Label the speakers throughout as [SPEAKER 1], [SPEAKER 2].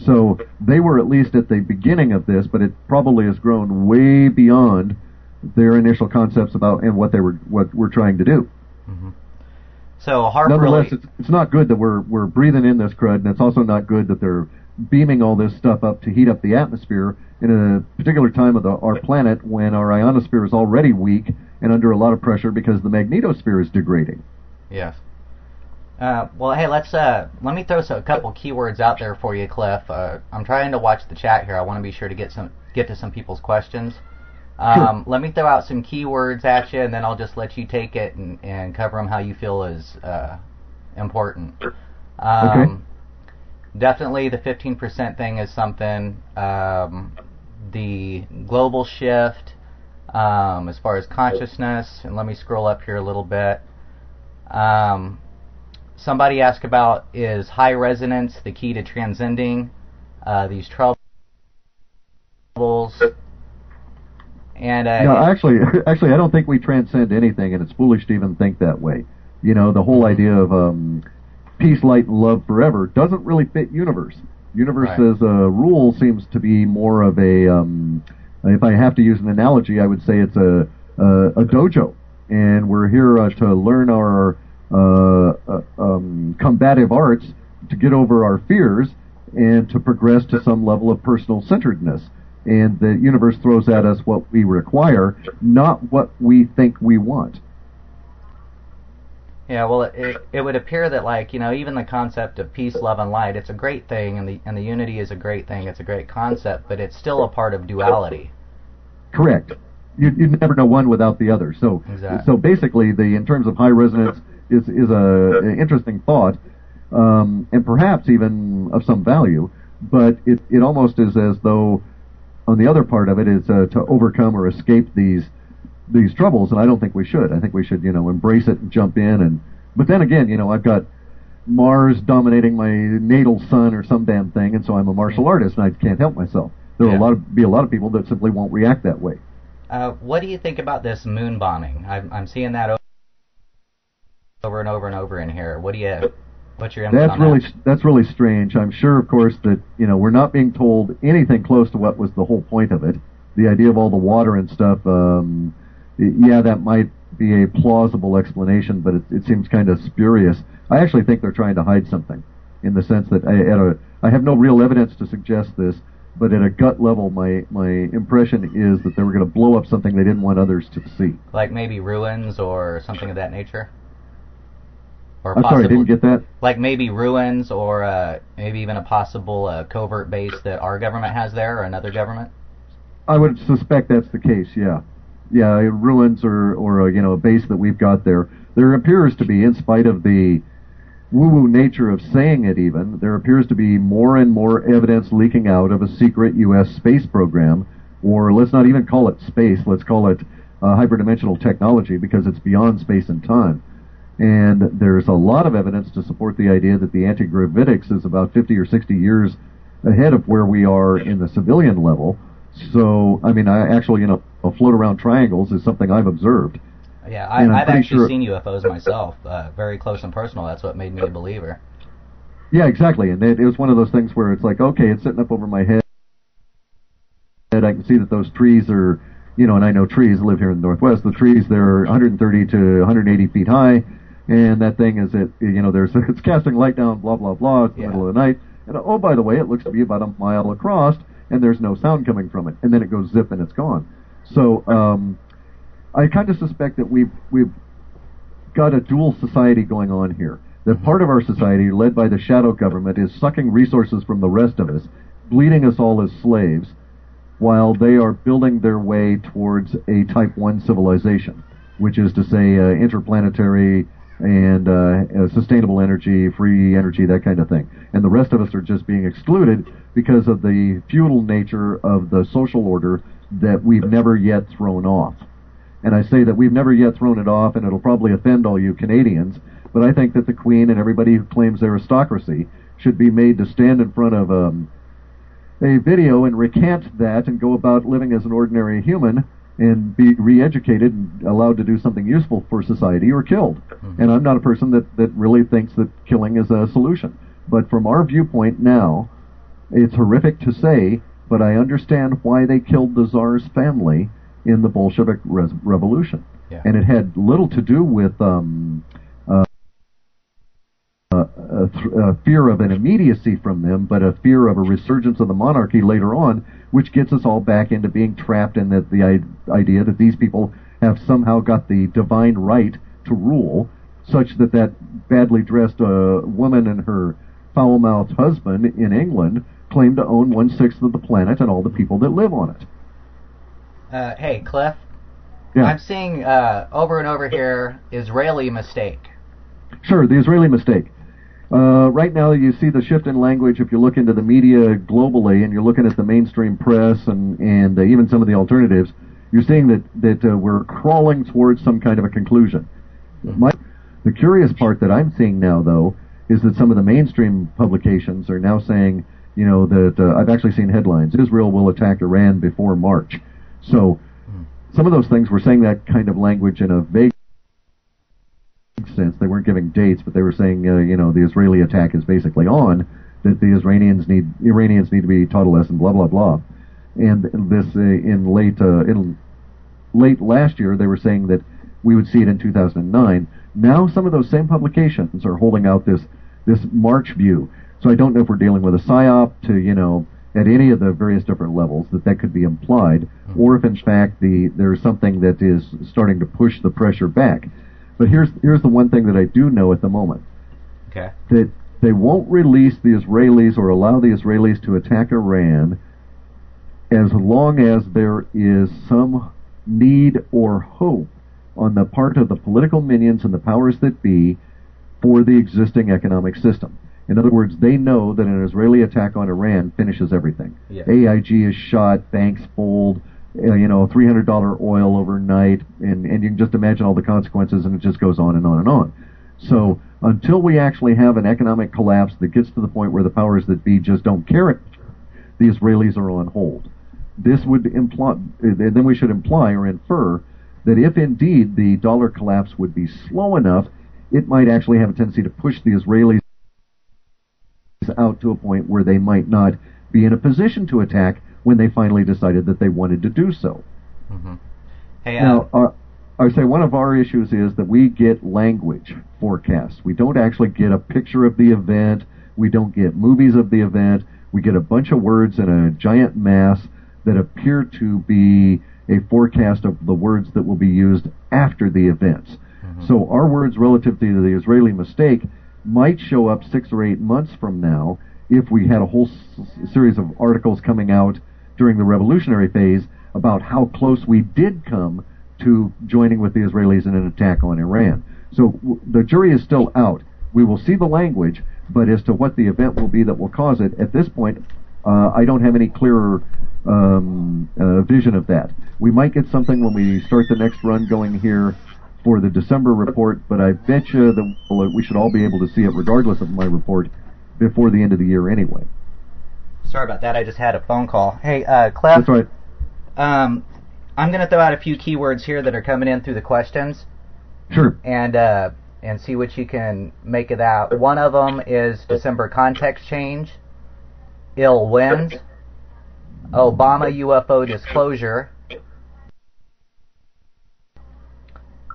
[SPEAKER 1] So they were at least at the beginning of this, but it probably has grown way beyond their initial concepts about and what we're trying to do.
[SPEAKER 2] Mm-hmm. So Harp
[SPEAKER 1] nonetheless, it's not good that we're breathing in this crud, and it's also not good that they're beaming all this stuff up to heat up the atmosphere in a particular time of our planet when our ionosphere is already weak and under a lot of pressure because the magnetosphere is degrading.
[SPEAKER 2] Yes. Well, hey, let me throw a couple keywords out there for you, Cliff. I'm trying to watch the chat here. I want to be sure to get to some people's questions.
[SPEAKER 1] Sure.
[SPEAKER 2] Let me throw out some keywords at you, and then I'll just let you take it and cover them how you feel is important.
[SPEAKER 1] Okay.
[SPEAKER 2] Definitely the 15% thing is something. The global shift, as far as consciousness, and let me scroll up here a little bit. Somebody asked about, is high resonance the key to transcending these troubles? And
[SPEAKER 1] no, actually, I don't think we transcend anything, and it's foolish to even think that way. You know, the whole idea of peace, light, and love forever doesn't really fit universe. Universe as a rule seems to be more of a, if I have to use an analogy, I would say it's a dojo, and we're here to learn our combative arts, to get over our fears, and to progress to some level of personal centeredness. And the universe throws at us what we require, not what we think we want.
[SPEAKER 2] Yeah, well, it would appear that, like, you know, even the concept of peace, love, and light, it's a great thing, and the unity is a great thing, it's a great concept, but it's still a part of duality.
[SPEAKER 1] Correct. You never know one without the other. So
[SPEAKER 2] exactly.
[SPEAKER 1] So basically, in terms of high resonance, is an interesting thought, and perhaps even of some value, but it almost is as though, on the other part of it, is to overcome or escape these troubles, and I don't think we should. I think we should, embrace it and jump in. But then again, I've got Mars dominating my natal sun or some damn thing, and so I'm a martial artist, and I can't help myself. There will be a lot of people that simply won't react that way.
[SPEAKER 2] What do you think about this moon bombing? I'm seeing that over and over and over in here. What's your input on that?
[SPEAKER 1] That's really strange. I'm sure, of course, that we're not being told anything close to what was the whole point of it. The idea of all the water and stuff. That might be a plausible explanation, but it seems kind of spurious. I actually think they're trying to hide something, in the sense that I have no real evidence to suggest this, but at a gut level, my impression is that they were going to blow up something they didn't want others to see.
[SPEAKER 2] Like maybe ruins or something of that nature? Or
[SPEAKER 1] I'm sorry, I didn't get that.
[SPEAKER 2] Like maybe ruins, or maybe even a possible covert base that our government has there, or another government?
[SPEAKER 1] I would suspect that's the case, yeah. Yeah, ruins or a base that we've got there. There appears to be, in spite of the woo-woo nature of saying it even, there appears to be more and more evidence leaking out of a secret U.S. space program, or let's not even call it space, let's call it hyperdimensional technology, because it's beyond space and time. And there's a lot of evidence to support the idea that the anti-gravitics is about 50 or 60 years ahead of where we are in the civilian level. So, I mean, I actually, float around triangles is something I've observed.
[SPEAKER 2] Yeah, I've actually seen UFOs myself, very close and personal. That's what made me a believer.
[SPEAKER 1] Yeah, exactly. And it was one of those things where it's like, okay, it's sitting up over my head. I can see that those trees are, and I know trees, I live here in the Northwest, the trees, they're 130 to 180 feet high. And that thing is, it's casting light down, blah, blah, blah. It's the middle of the night. And, oh, by the way, it looks to be about a mile across, and there's no sound coming from it. And then it goes zip and it's gone. So I kind of suspect that we've got a dual society going on here. That part of our society, led by the shadow government, is sucking resources from the rest of us, bleeding us all as slaves, while they are building their way towards a Type 1 civilization, which is to say interplanetary and sustainable energy, free energy, that kind of thing. And the rest of us are just being excluded because of the feudal nature of the social order that we've never yet thrown off. And I say that we've never yet thrown it off, and it'll probably offend all you Canadians, but I think that the Queen and everybody who claims aristocracy should be made to stand in front of a video and recant that and go about living as an ordinary human and be re-educated and allowed to do something useful for society, or killed. Mm-hmm. And I'm not a person that really thinks that killing is a solution. But from our viewpoint now, It's horrific to say, but I understand why they killed the Tsar's family in the Bolshevik Revolution.
[SPEAKER 2] Yeah.
[SPEAKER 1] And it had little to do with fear of an immediacy from them, but a fear of a resurgence of the monarchy later on, which gets us all back into being trapped in the idea that these people have somehow got the divine right to rule, such that that badly dressed woman and her foul-mouthed husband in England claim to own 1/6 of the planet and all the people that live on it.
[SPEAKER 2] Hey, Cliff.
[SPEAKER 1] Yeah.
[SPEAKER 2] I'm seeing over and over here, Israeli mistake.
[SPEAKER 1] Sure, the Israeli mistake. Right now, you see the shift in language. If you look into the media globally, and you're looking at the mainstream press and even some of the alternatives, you're seeing that we're crawling towards some kind of a conclusion. The curious part that I'm seeing now, though, is that some of the mainstream publications are now saying, that I've actually seen headlines: Israel will attack Iran before March. So some of those things were saying that kind of language in a vague sense. They weren't giving dates, but they were saying, the Israeli attack is basically on, that the Iranians need to be taught a lesson, blah, blah, blah. And this, in late last year, they were saying that we would see it in 2009. Now some of those same publications are holding out this March view. So I don't know if we're dealing with a psyop to, at any of the various different levels that could be implied, or if in fact there's something that is starting to push the pressure back. But here's the one thing that I do know at the moment.
[SPEAKER 2] Okay.
[SPEAKER 1] That they won't release the Israelis or allow the Israelis to attack Iran as long as there is some need or hope on the part of the political minions and the powers that be for the existing economic system. In other words, they know that an Israeli attack on Iran finishes everything.
[SPEAKER 2] Yeah.
[SPEAKER 1] AIG is shot, banks fold, $300 oil overnight, and you can just imagine all the consequences, and it just goes on and on and on. So until we actually have an economic collapse that gets to the point where the powers that be just don't care, the Israelis are on hold. This would imply, then we should imply or infer that if indeed the dollar collapse would be slow enough, it might actually have a tendency to push the Israelis out to a point where they might not be in a position to attack when they finally decided that they wanted to do so.
[SPEAKER 2] Mm-hmm. Hey,
[SPEAKER 1] now, I would say one of our issues is that we get language forecasts. We don't actually get a picture of the event. We don't get movies of the event. We get a bunch of words in a giant mass that appear to be a forecast of the words that will be used after the events. Mm-hmm. So our words relative to the Israeli mistake might show up 6 or 8 months from now if we had a whole series of articles coming out during the revolutionary phase about how close we did come to joining with the Israelis in an attack on Iran. So the jury is still out. We will see the language, but as to what the event will be that will cause it, at this point, I don't have any clearer vision of that. We might get something when we start the next run going here for the December report, but I bet you that we should all be able to see it regardless of my report before the end of the year anyway.
[SPEAKER 2] Sorry about that. I just had a phone call. Hey, Clef.
[SPEAKER 1] That's right.
[SPEAKER 2] I'm going to throw out a few keywords here that are coming in through the questions.
[SPEAKER 1] Sure.
[SPEAKER 2] And see what you can make of that. One of them is December context change, ill winds, Obama UFO disclosure.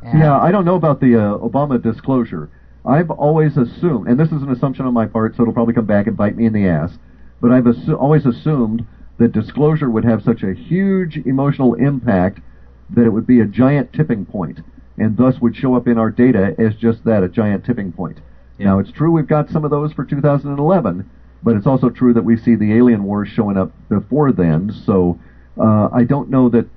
[SPEAKER 1] Yeah, I don't know about the Obama disclosure. I've always assumed, and this is an assumption on my part, so it'll probably come back and bite me in the ass, but I've always assumed that disclosure would have such a huge emotional impact that it would be a giant tipping point, and thus would show up in our data as just that, a giant tipping point. Yeah. Now, it's true we've got some of those for 2011, but it's also true that we see the alien wars showing up before then, so I don't know that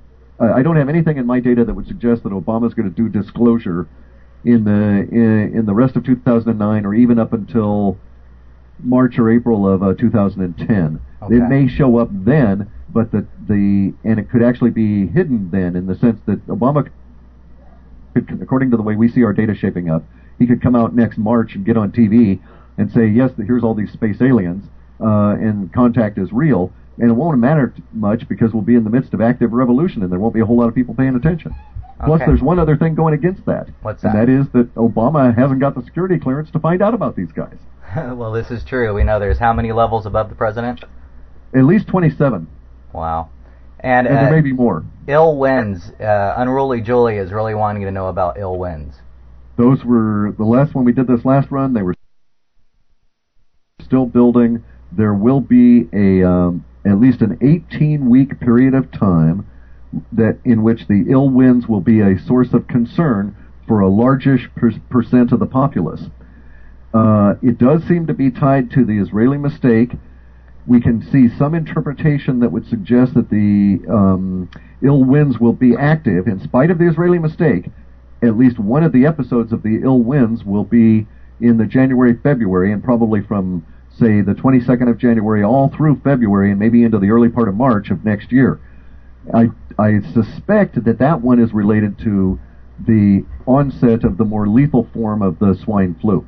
[SPEAKER 1] I don't have anything in my data that would suggest that Obama's going to do disclosure in the rest of 2009 or even up until March or April of 2010. Okay. It may show up then, but and it could actually be hidden then in the sense that Obama could, according to the way we see our data shaping up, he could come out next March and get on TV and say, yes, here's all these space aliens, and contact is real. And it won't matter much because we'll be in the midst of active revolution and there won't be a whole lot of people paying attention. Okay. Plus, there's one other thing going against that.
[SPEAKER 2] What's that?
[SPEAKER 1] And that is that Obama hasn't got the security clearance to find out about these guys.
[SPEAKER 2] Well, this is true. We know there's how many levels above the president?
[SPEAKER 1] At least 27.
[SPEAKER 2] Wow.
[SPEAKER 1] And there may be more.
[SPEAKER 2] Ill winds. Unruly Julie is really wanting to know about ill winds.
[SPEAKER 1] Those were the last when we did this last run. They were still building. There will be at least an 18-week period of time that in which the ill winds will be a source of concern for a largish percent of the populace. It does seem to be tied to the Israeli mistake. We can see some interpretation that would suggest that the ill winds will be active in spite of the Israeli mistake. At least one of the episodes of the ill winds will be in the January, February, and probably from, say, the 22nd of January all through February and maybe into the early part of March of next year. I suspect that one is related to the onset of the more lethal form of the swine flu.